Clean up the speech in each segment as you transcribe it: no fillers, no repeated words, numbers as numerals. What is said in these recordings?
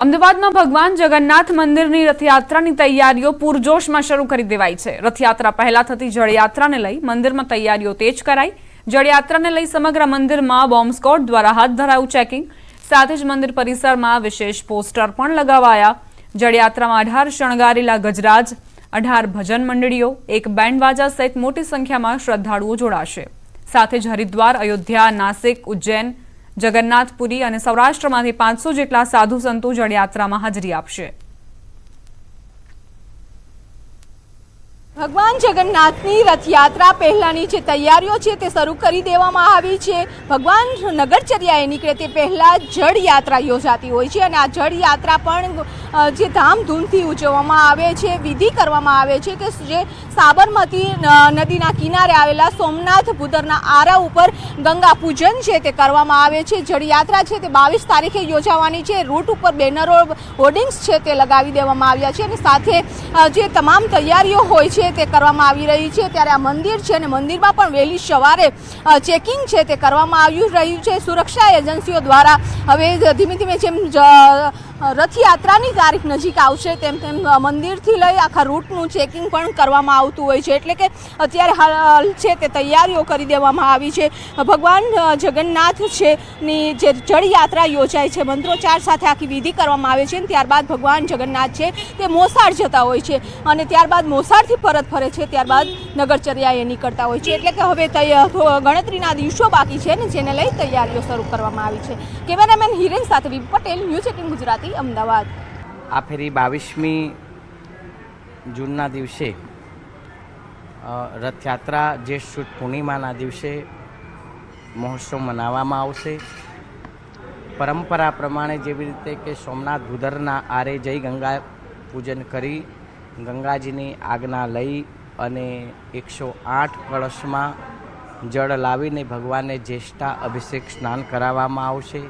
અમદાવાદમાં ભગવાન જગન્નાથ મંદિરની રથયાત્રાની તૈયારીઓ પૂરજોશમાં શરૂ કરી દેવાઈ છે। રથયાત્રા પહેલા થતી જળયાત્રાને લઈ મંદિરમાં તૈયારીઓ તેજ કરાઈ। જળયાત્રાને લઈ સમગ્ર મંદિરમાં બોમ્બ સ્ક્વોડ દ્વારા હાથ ધરાયું ચેકિંગ। સાથે જ મંદિર પરિસરમાં વિશેષ પોસ્ટર પણ લગાવાયા। જળયાત્રામાં 18 શણગારેલા ગજરાજ, 18 ભજન મંડળીઓ, એક બેન્ડ બાજા સહિત મોટી સંખ્યામાં શ્રદ્ધાળુઓ જોડાશે। સાથે જ હરિદ્વાર, અયોધ્યા, નાસિક, ઉજ્જૈન, જગન્નાથપુરી અને સૌરાષ્ટ્રમાંથી 500 જેટલા સાધુ સંતો જળયાત્રામાં હાજરી આપશે। ભગવાન જગન્નાથની રથયાત્રા પહેલાની જે તૈયારીઓ છે તે શરૂ કરી દેવામાં આવી છે। ભગવાન નગરચર્યાએ નીકળે તે પહેલા જળયાત્રા યોજાતી હોય છે અને આ જળયાત્રા પણ જે ધામધૂમથી ઉજવવામાં આવે છે, વિધિ કરવામાં આવે છે કે જે સાબરમતી નદીના કિનારે આવેલા સોમનાથ ભૂદરના આરા ઉપર ગંગા પૂજન છે તે કરવામાં આવે છે। જળયાત્રા છે તે 22 તારીખે યોજાવાની છે। રૂટ ઉપર બેનરો, હોર્ડિંગ્સ છે તે લગાવી દેવામાં આવ્યા છે અને સાથે જે તમામ તૈયારીઓ હોય છે તે કરવામાં આવી રહી છે। ત્યારે આ મંદિર છે અને મંદિરમાં પણ વહેલી સવારે ચેકિંગ છે તે કરવામાં આવી રહ્યું છે। સુરક્ષા એજન્સીઓ દ્વારા હવે ધીમે ધીમે જેમ રથયાત્રાની તારીખ નજીક આવશે તેમ તેમ મંદિરથી લઈ આખા રૂટનું ચેકિંગ પણ કરવામાં આવતું હોય છે। એટલે કે અત્યારે હાલ છે તે તૈયારીઓ કરી દેવામાં આવી છે। ભગવાન જગન્નાથ છે ની જે જળયાત્રા યોજાય છે, મંત્રોચ્ચાર સાથે આખી વિધિ કરવામાં આવે છે અને ત્યારબાદ ભગવાન જગન્નાથ છે તે મોસાળ જતા હોય છે અને ત્યારબાદ મોસાળથી પરત ફરે છે, ત્યારબાદ નગરચર્યાએ નીકળતા હોય છે। એટલે કે હવે ગણતરીના દિવસો બાકી છે ને જેને લઈ તૈયારીઓ શરૂ કરવામાં આવી છે। કેમેરામેન હિરેન સાથે વી પટેલ, ન્યૂઝ 18 ગુજરાતી, અમદાવાદ। આ ફેરી 22મી જૂનના દિવસે રથયાત્રા જે શુદ્ધ પૂર્ણિમાના દિવસે મહોત્સવ મનાવવામાં આવશે। પરંપરા પ્રમાણે જેવી રીતે કે સોમનાથ ભૂદરના આરે જઈ ગંગા પૂજન કરી ગંગાજીની આજ્ઞા લઈ અને 108 કળશમાં જળ લાવીને ભગવાનને જ્યેષ્ઠા અભિષેક સ્નાન કરાવવામાં આવશે।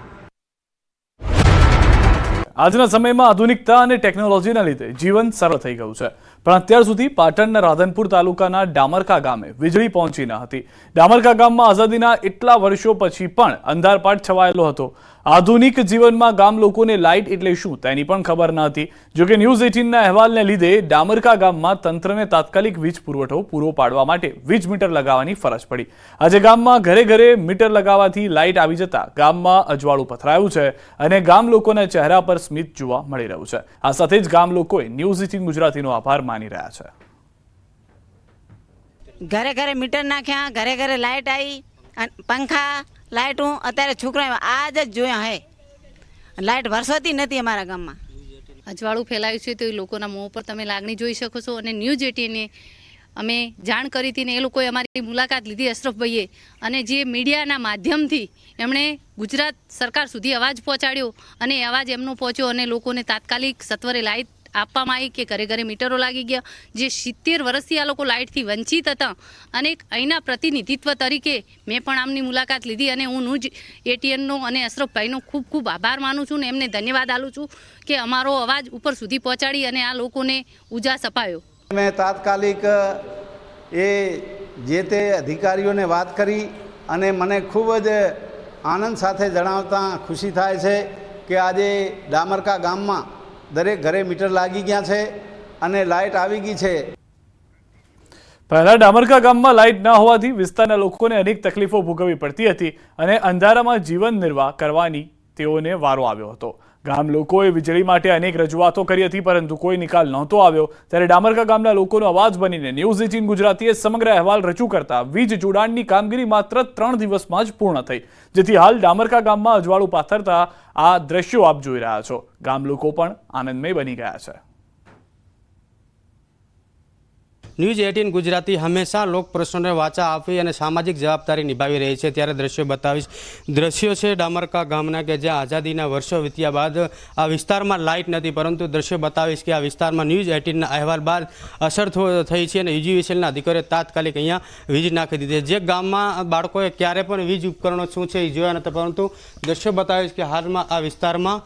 આજના સમયમાં આધુનિકતા અને ટેકનોલોજીના લીધે જીવન સરળ થઈ ગયું છે, પણ અત્યાર સુધી પાટણના રાધનપુર તાલુકાના ડામરકા ગામે વીજળી પહોંચી ન હતી। ડામરકા ગામમાં આઝાદીના એટલા વર્ષો પછી પણ અંધારપાટ છવાયેલો હતો। આધુનિક જીવનમાં ગામ લોકોને લાઇટ એટલે શું તેની પણ ખબર ન હતી। જોકે ન્યૂઝ 18ના અહેવાલને લીધે ડામરકા ગામમાં તંત્રને તાત્કાલિક વીજ પુરવઠો પૂરો પાડવા માટે વીજ મીટર લગાવવાની ફરજ પડી। આજે ગામમાં ઘરે ઘરે મીટર લગાવવાથી લાઇટ આવી જતા ગામમાં અજવાળું પથરાયું છે અને ગામ લોકોના ચહેરા પર સ્મિત જોવા મળી રહ્યું છે। આ સાથે જ ગામ લોકોએ ન્યૂઝ 18 ગુજરાતીનો આભાર માની રહ્યા છે। ઘરે ઘરે મીટર નાખ્યા, ઘરે ઘરે લાઇટ આવી, પંખા લાઇટું અત્યારે છોકરા આજ જ જોયા હે। લાઇટ વર્ષોથી નથી અમારા ગામમાં। અજવાળું ફેલાયું છે તો એ લોકોના મોં પર તમે લાગણી જોઈ શકો છો અને ન્યૂઝ 18ને અમે જાણ કરી હતી ને એ લોકોએ અમારી મુલાકાત લીધી અશરફભાઈએ અને જે મીડિયાના માધ્યમથી એમણે ગુજરાત સરકાર સુધી અવાજ પહોંચાડ્યો અને અવાજ એમનો પહોંચ્યો અને લોકોને તાત્કાલિક સત્વરે લાઇટ આપવામાં આવી કે ઘરે ઘરે મીટરો લાગી ગયા। જે 70 વર્ષથી આ લોકો લાઇટથી વંચિત હતા અને અહીંના પ્રતિનિધિત્વ તરીકે મેં પણ આમની મુલાકાત લીધી અને હું ન્યૂઝ 18નો અને અશરફભાઈનો ખૂબ ખૂબ આભાર માનું છું ને એમને ધન્યવાદ આપું છું કે અમારો અવાજ ઉપર સુધી પહોંચાડી અને આ લોકોને ઉજાસ અપાયો। મેં તાત્કાલિક એ જે તે અધિકારીઓને વાત કરી અને મને ખૂબ જ આનંદ સાથે જણાવતા ખુશી થાય છે કે આજે ડામરકા ગામમાં દરેક ઘરે મીટર લાગી ગયા છે અને લાઇટ આવી ગઈ છે। પહેલા ડામરકા ગામમાં લાઇટ ન હોવાથી વિસ્તારના લોકોને અનેક તકલીફો ભોગવવી પડતી હતી અને અંધારામાં જીવન નિર્વાહ કરવાની તેઓને વારો આવ્યો હતો। ગામ લોકોએ વીજળી માટે અનેક રજૂઆતો કરી હતી પરંતુ કોઈ નિકાલ નહોતો આવ્યો। ત્યારે ડામરકા ગામના લોકોનો અવાજ બનીને ન્યૂઝ 18 ગુજરાતીએ સમગ્ર અહેવાલ રજૂ કરતા વીજ જોડાણની કામગીરી માત્ર 3 દિવસમાં જ પૂર્ણ થઈ, જેથી હાલ ડામરકા ગામમાં અજવાળું પાથરતા આ દ્રશ્યો આપ જોઈ રહ્યા છો। ગામ લોકો પણ આનંદમય બની ગયા છે। ન્યૂઝ 18 ગુજરાતી હંમેશા લોક પ્રશ્નોને વાચા આપી અને સામાજિક જવાબદારી નિભાવી રહી છે। ત્યારે દ્રશ્યો બતાવીશ। દ્રશ્યો છે ડામરકા ગામના કે જ્યાં આઝાદીના વર્ષો વીત્યા બાદ આ વિસ્તારમાં લાઇટ નથી, પરંતુ દ્રશ્યો બતાવીશ કે આ વિસ્તારમાં ન્યૂઝ 18ના અહેવાલ બાદ અસર થઈ છે અને યુજીવીસીએલના અધિકારીઓ તાત્કાલિક અહીંયા વીજ નાખી દીધી છે। જે ગામમાં બાળકોએ ક્યારે પણ વીજ ઉપકરણો શું છે એ જોયા નથી, પરંતુ દ્રશ્યો બતાવીશ કે હાલમાં આ વિસ્તારમાં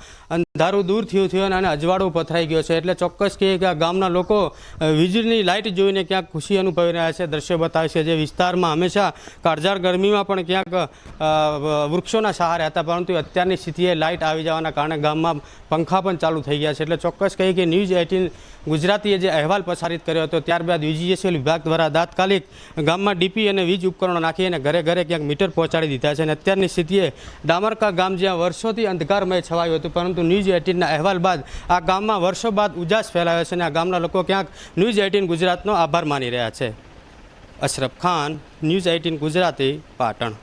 અંધારું દૂર થયું અને અજવાળું પથરાઈ ગયો છે. એટલે ચોક્કસ કહીએ કે આ ગામના લોકો વીજળીની લાઇટ જોઈને ક્યાંક ખુશી અનુભવી રહ્યા છે. દ્રશ્યો બતાવે છે જે વિસ્તારમાં હંમેશા કાળઝાળ ગરમીમાં પણ ક્યાંક વૃક્ષોના સહારે હતા, પરંતુ અત્યારની સ્થિતિએ લાઇટ આવી જવાના કારણે ગામમાં પંખા પણ ચાલુ થઈ ગયા છે. એટલે ચોક્કસ કહીએ કે ન્યૂઝ 18 ગુજરાતીએ જે અહેવાલ પ્રસારિત કર્યો હતો ત્યારબાદ વીજીએસએલ વિભાગ દ્વારા તાત્કાલિક ગામમાં ડીપી અને વીજ ઉપકરણો નાખી અને ઘરે ઘરે ક્યાંક મીટર પહોંચાડી દીધા છે. અને અત્યારની સ્થિતિએ ડામરકા ગામ જ્યાં વર્ષોથી અંધકારમય છવાયું હતું, પરંતુ ન્યૂઝ 18ના અહેવાલ બાદ આ ગામમાં વર્ષો બાદ ઉજાસ ફેલાયો છે અને આ ગામના લોકો ક્યાંક ન્યૂઝ 18 ગુજરાતનો આભાર માની રહ્યા છે. અશરફ ખાન, ન્યૂઝ 18 ગુજરાતી, પાટણ.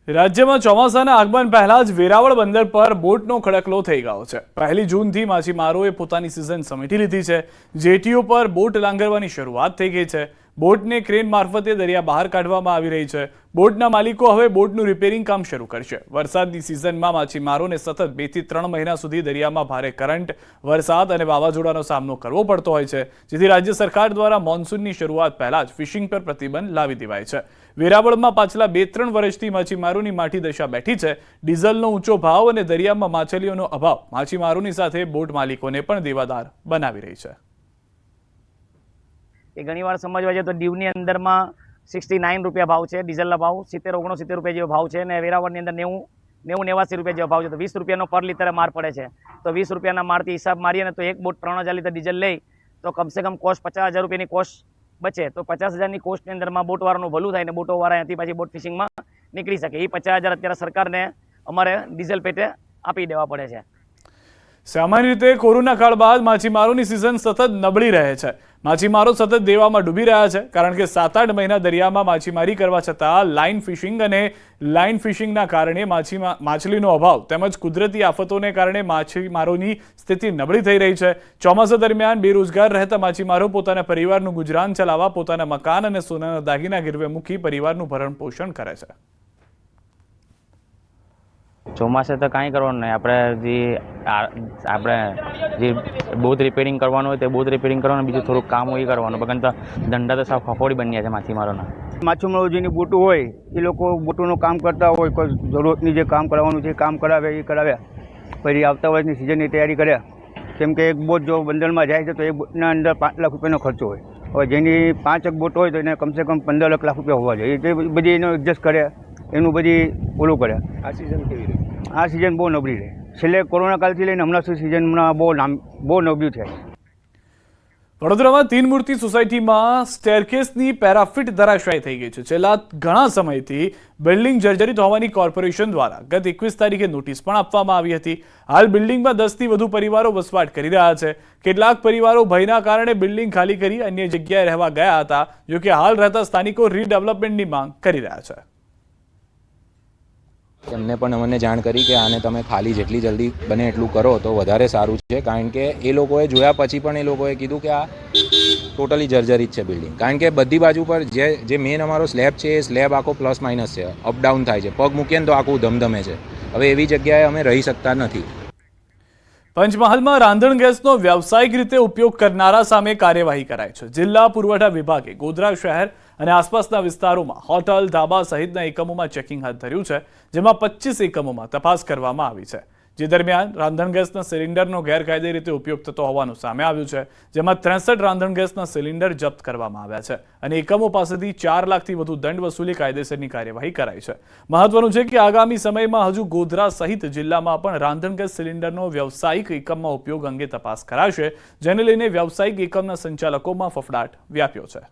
રાજ્યમાં ચોમાસાના આગમન પહેલા જ વેરાવળ બંદર પર બોટનો ખડકલો થઈ ગયો છે. 1 જૂનથી માછીમારોએ પોતાની સિઝન સમેટી લીધી છે. જેટીઓ પર બોટ લાંગરવાની શરૂઆત થઈ ગઈ છે. બોટને ક્રેન મારફતે દરિયા બહાર કાઢવામાં આવી રહી છે. બોટના માલિકો હવે બોટનું રિપેરિંગ કામ શરૂ કરશે. વરસાદની સિઝનમાં માછીમારોને સતત 2 થી 3 મહિના સુધી દરિયામાં ભારે કરંટ, વરસાદ અને વાવાઝોડાનો સામનો કરવો પડતો હોય છે, જેથી રાજ્ય સરકાર દ્વારા મોન્સૂનની શરૂઆત પહેલા જ ફિશિંગ પર પ્રતિબંધ લાવી દેવાય છે. વેરાવળમાં પાછલા 2-3 વર્ષથી માછીમારોની માઠી દશા બેઠી છે. ડીઝલનો ઊંચો ભાવ અને દરિયામાં માછલીઓનો અભાવ માછીમારોની સાથે બોટ માલિકોને પણ દેવાદાર બનાવી રહી છે. એ ઘણીવાર સમજવા જાય તો દીવની અંદરમાં 69 રૂપિયા ભાવ છે, ડીઝલના ભાવ 70-69 રૂપિયા જેવો ભાવ છે, અને વેરાવળની અંદર 90-89 રૂપિયા જેવો ભાવ છે. તો 20 રૂપિયાનો પર લીટરે માર પડે છે. તો 20 રૂપિયાના મારથી હિસાબ મારીએ ને તો એક બોટ 3000 લીટર ડીઝલ લઈ તો કમસે કમ કોસ્ટ 50,000 રૂપિયાની કોસ્ટ બચે. તો 50,000ની કોસ્ટની અંદરમાં બોટવાળાનું ભલું થાય ને બોટોવાળા અહીંથી પાછી બોટ ફિશિંગમાં નીકળી શકે. એ 50,000 અત્યારે સરકારને અમારે ડીઝલ પેટે આપી દેવા પડે છે. સામાન્ય રીતે કોરોના કાળ બાદ માછીમારોની સિઝન સતત નબળી રહે છે. માછીમારો સતત દેવામાં ડૂબી રહ્યા છે, કારણ કે 7-8 મહિના દરિયામાં માછીમારી કરવા છતાં લાઇન ફિશિંગ અને લાઇન ફિશિંગના કારણે માછલીનો અભાવ તેમજ કુદરતી આફતોને કારણે માછીમારોની સ્થિતિ નબળી થઈ રહી છે. ચોમાસા દરમિયાન બેરોજગાર રહેતા માછીમારો પોતાના પરિવારનું ગુજરાન ચલાવવા પોતાના મકાન અને સોનાના દાગીના ગીરવે મૂકી પરિવારનું ભરણ પોષણ કરે છે. ચોમાસે તો કાંઈ કરવાનું નહીં, આપણે જે બોટ રિપેરિંગ કરવાનું હોય તે બોટ રિપેરિંગ કરવાનું, બીજું થોડુંક કામ હોય એ કરવાનું. બગન તો ધંધા તો સાવ ફફોડી બન્યા છે માછીમારોના. માછીમારો જેની બોટો હોય એ લોકો બોટોનું કામ કરતા હોય, કોઈ જરૂરતની જે કામ કરવાનું છે કામ કરાવે એ કરાવે. પછી આવતા વર્ષની સિઝનની તૈયારી કરે. કેમ કે એક બોટ જો બંદરમાં જાય છે તો એક બોટના અંદર 5 લાખ રૂપિયાનો ખર્ચો હોય. હવે જેની 5 બોટ હોય તો એને કમસે કમ 15 લાખ રૂપિયા હોવા જોઈએ. એ બધી એનો એડજસ્ટ કરે, એનું બધી ઓલું કરે. આ સિઝન કેવી રહી? આ સિઝન બહુ નબળી રહે. છેલ્લે કોરોના કાલથી લઈને હમણાં સુધી સિઝનમાં બહુ નબળ્યું છે. વડોદરામાં તીનમૂર્તિ સોસાયટીમાં સ્ટેરકેસની પેરાફિટ ધરાશાયી થઈ ગઈ છે. છેલ્લા ઘણા સમયથી બિલ્ડિંગ જર્જરિત હોવાની કોર્પોરેશન દ્વારા ગત 21 તારીખે નોટિસ પણ આપવામાં આવી હતી. હાલ બિલ્ડિંગમાં 10થી વધુ પરિવારો વસવાટ કરી રહ્યા છે. કેટલાક પરિવારો ભયના કારણે બિલ્ડિંગ ખાલી કરી અન્ય જગ્યાએ રહેવા ગયા હતા, જો કે હાલ રહેતા સ્થાનિકો રીડેવલપમેન્ટની માંગ કરી રહ્યા છે. એમને પણ અમને જાણ કરી કે આને તમે ખાલી જેટલી જલ્દી બને એટલું કરો તો વધારે સારું છે, કારણ કે એ લોકોએ જોયા પછી પણ એ લોકોએ કીધું કે આ ટોટલી જર્જરિત છે બિલ્ડિંગ. કારણ કે બધી બાજુ પર જે મેઇન અમારો સ્લેબ છે એ સ્લેબ આખો પ્લસ માઇનસ છે, અપડાઉન થાય છે, પગ મૂકીએ ને તો આખું ધમધમે છે. હવે એવી જગ્યાએ અમે રહી શકતા નથી. પંચમહાલમાં રાંધણ ગેસનો વ્યાવસાયિક રીતે ઉપયોગ કરનારા સામે કાર્યવાહી કરાઈ છે. જિલ્લા પુરવઠા વિભાગે ગોધરા શહેર અને આસપાસના વિસ્તારોમાં હોટલ, ધાબા સહિતના એકમોમાં ચેકિંગ હાથ ધર્યું છે, જેમાં 25 એકમોમાં તપાસ કરવામાં આવી છે. જે દરમિયાન રાંધણ ગેસના સિલિન્ડરનો ગેરકાયદે રીતે ઉપયોગ થતો હોવાનું સામે આવ્યું છે, જેમાં 63 રાંધણ ગેસના સિલિન્ડર જપ્ત કરવામાં આવ્યા છે અને એકમો પાસેથી 4 લાખથી વધુ દંડ વસૂલી કાયદેસરની કાર્યવાહી કરાઈ છે. મહત્વનું છે કે આગામી સમયમાં હજુ ગોધરા સહિત જિલ્લામાં પણ રાંધણ ગેસ સિલિન્ડરનો વ્યાવસાયિક એકમમાં ઉપયોગ અંગે તપાસ કરાશે, જેને લઈને વ્યાવસાયિક એકમના સંચાલકોમાં ફફડાટ વ્યાપ્યો છે.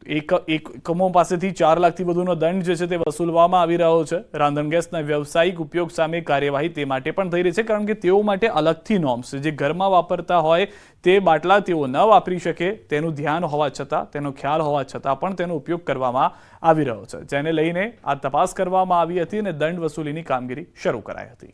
એકમો પાસેથી 4 લાખથી વધુનો દંડ જે છે તે વસૂલવામાં આવી રહ્યો છે. રાંધણ ગેસના વ્યવસાયિક ઉપયોગ સામે કાર્યવાહી તે માટે પણ થઈ રહી છે, કારણ કે તેઓ માટે અલગથી નોર્મ્સ છે. જે ઘરમાં વાપરતા હોય તે બાટલા તેઓ ન વાપરી શકે તેનું ધ્યાન હોવા છતાં, તેનો ખ્યાલ હોવા છતાં પણ તેનો ઉપયોગ કરવામાં આવી રહ્યો છે, જેને લઈને આ તપાસ કરવામાં આવી હતી અને દંડ વસૂલીની કામગીરી શરૂ કરાઈ હતી.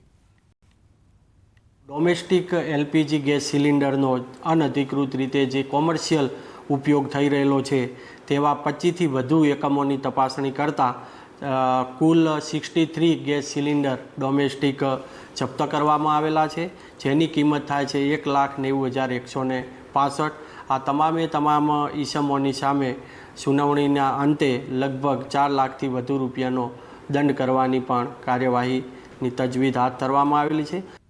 ડોમેસ્ટિક એલપીજી ગેસ સિલિન્ડરનો અનધિકૃત રીતે જે કોમર્શિયલ ઉપયોગ થઈ રહેલો છે તેવા 25થી વધુ એકમોની તપાસણી કરતાં કુલ 63 ગેસ સિલિન્ડર ડોમેસ્ટિક જપ્ત કરવામાં આવેલા છે, જેની કિંમત થાય છે 1,90,165. આ તમામ ઈસમોની સામે સુનાવણીના અંતે લગભગ 4 લાખથી વધુ રૂપિયાનો દંડ કરવાની પણ કાર્યવાહી તજવીજ હાથ ધરવામાં આવેલી છે।